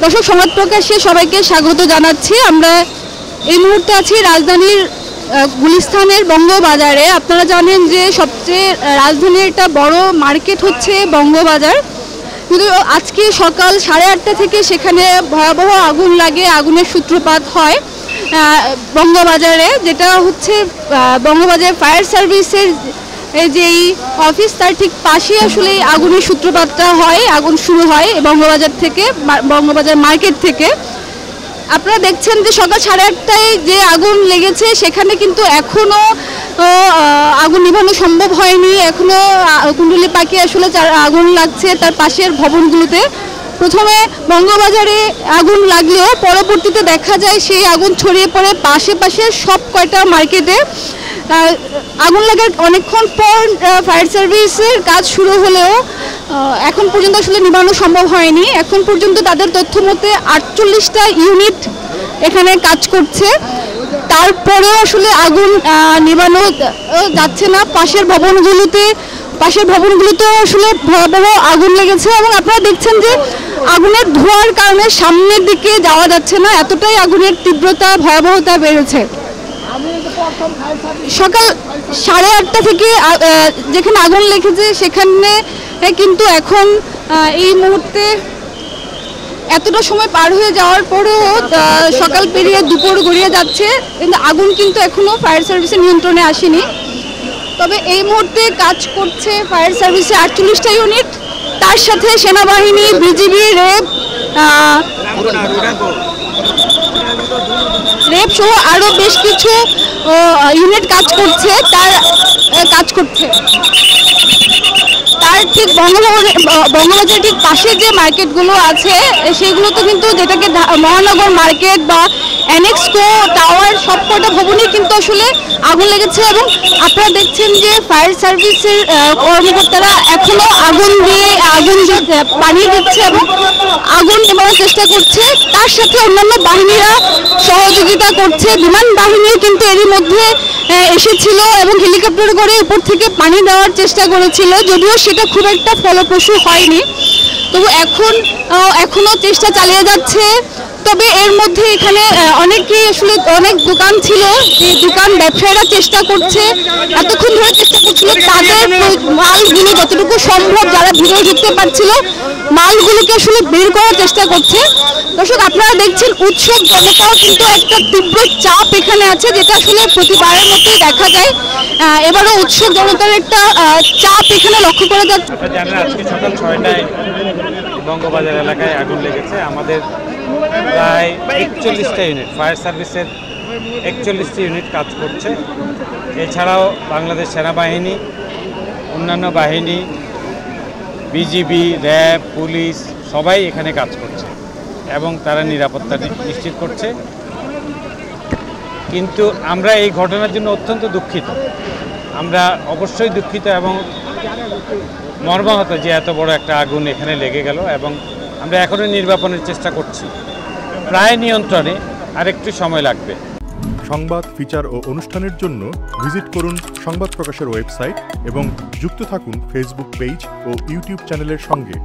দর্শক, সংবাদ প্রকাশে সবাইকে স্বাগত জানাচ্ছি। আমরা এই মুহূর্তে আছি রাজধানীর গুলিস্তানের বঙ্গবাজারে। আপনারা জানেন যে সবচেয়ে রাজধানীর একটা বড় মার্কেট হচ্ছে বঙ্গবাজার, কিন্তু আজকে সকাল 8:30 থেকে সেখানে ভয়াবহ আগুন লাগে, আগুনের সূত্রপাত হয় বঙ্গবাজারে, যেটা হচ্ছে বঙ্গবাজার ফায়ার সার্ভিসের যেই অফিস তার ঠিক পাশে আসলে আগুনের সূত্রপাতটা হয়। আগুন শুরু হয় বঙ্গবাজার থেকে, বঙ্গবাজার মার্কেট থেকে। আপনারা দেখছেন যে সকাল 8:30টায় যে আগুন লেগেছে সেখানে কিন্তু এখনো আগুন নিভানো সম্ভব হয়নি। এখনো কুণ্ডলি পাখি আসলে আগুন লাগছে তার পাশের ভবনগুলোতে। প্রথমে বঙ্গবাজারে আগুন লাগলেও পরবর্তীতে দেখা যায় সেই আগুন ছড়িয়ে পড়ে পাশে সব কয়টা মার্কেটে। আগুন লাগার অনেকক্ষণ পর ফায়ার সার্ভিসের কাজ শুরু হলেও এখন পর্যন্ত আসলে নিভানো সম্ভব হয়নি। এখন পর্যন্ত তাদের তথ্য মতে 48টা ইউনিট এখানে কাজ করছে, তারপরেও আসলে আগুন নিভানো যাচ্ছে না। পাশের ভবনগুলোতে আসলে ভয়াবহ আগুন লেগেছে এবং আপনারা দেখছেন যে আগুনের ধোঁয়ার কারণে সামনের দিকে যাওয়া যাচ্ছে না, এতটাই আগুনের তীব্রতা ভয়াবহতা বেড়েছে। সকাল 8:30 থেকে যেখানে আগুন লেগেছে সেখানে কিন্তু এখন এই মুহূর্তে এতটা সময় পার হয়ে যাওয়ার পরেও সকাল পেরিয়ে দুপুর গড়িয়ে যাচ্ছে, কিন্তু আগুন কিন্তু এখনো ফায়ার সার্ভিসের নিয়ন্ত্রণে আসেনি। তবে এই মুহূর্তে কাজ করছে ফায়ার সার্ভিসে 48টা ইউনিট, তার সাথে সেনাবাহিনী, বিজিবি, রেব সহ আরও বেশ কিছু ইউনিট কাজ করছে। তার ঠিক বঙ্গবাজার ঠিক পাশে যে মার্কেটগুলো আছে সেগুলোতে কিন্তু, যেটাকে মহানগর মার্কেট বা অ্যানেক্সকো টাওয়ার, সবকটা ভবনই কিন্তু আসলে আগুন লেগেছে। এবং আপনারা দেখছেন যে ফায়ার সার্ভিসের কর্মকর্তারা এখনো আগুন পানি দিচ্ছে এবং আগুন নেভানোর চেষ্টা করছে। তার সাথে অন্যান্য বাহিনীরা সহযোগিতা করছে। বিমান বাহিনীও কিন্তু এরই মধ্যে এসেছিল এবং হেলিকপ্টার করে উপর থেকে পানি দেওয়ার চেষ্টা করেছিল, যদিও সেটা খুব একটা ফলপ্রসূ হয়নি। তবু এখনো চেষ্টা চালিয়ে যাচ্ছে। তবে এর মধ্যে এখানে অনেকেই আসলে অনেক দোকান ছিল, যে দোকান ব্যবসায়ীরা চেষ্টা করছে, এতক্ষণ ধরে চেষ্টা করছিল তাদের মালগুলো যতটুকু সম্ভব, যারা ভিতরে ঢুকতে পারছিল মালগুলোকে আসলে বের করার চেষ্টা করছে। দর্শক, আপনারা দেখছেন উৎসব জনতাও কিন্তু একটা তীব্র চাপ এখানে আছে, যেটা আসলে প্রতিবারের মতোই দেখা যায়। এবারও উৎসব জনতার একটা চাপ এখানে লক্ষ্য করা যাচ্ছে। আজকে সকাল 6টায় বঙ্গবাজার এলাকায় আগুন লেগেছে। আমাদের প্রায় 41টা ইউনিট, ফায়ার সার্ভিসের 41টি ইউনিট কাজ করছে। এছাড়াও বাংলাদেশ সেনাবাহিনী, অন্যান্য বাহিনী, বিজিবি, র্যাব, পুলিশ সবাই এখানে কাজ করছে এবং তারা নিরাপত্তা নিশ্চিত করছে। কিন্তু আমরা এই ঘটনার জন্য অত্যন্ত দুঃখিত। আমরা অবশ্যই দুঃখিত এবং মর্মাহত যে এত বড় একটা আগুন এখানে লেগে গেল, এবং আমরা এখনও নির্বাপনের চেষ্টা করছি। প্রায় নিয়ন্ত্রণে, আরেকটু সময় লাগবে। সংবাদ, ফিচার ও অনুষ্ঠানের জন্য ভিজিট করুন সংবাদ প্রকাশের ওয়েবসাইট এবং যুক্ত থাকুন ফেসবুক পেজ ও ইউটিউব চ্যানেলের সঙ্গে।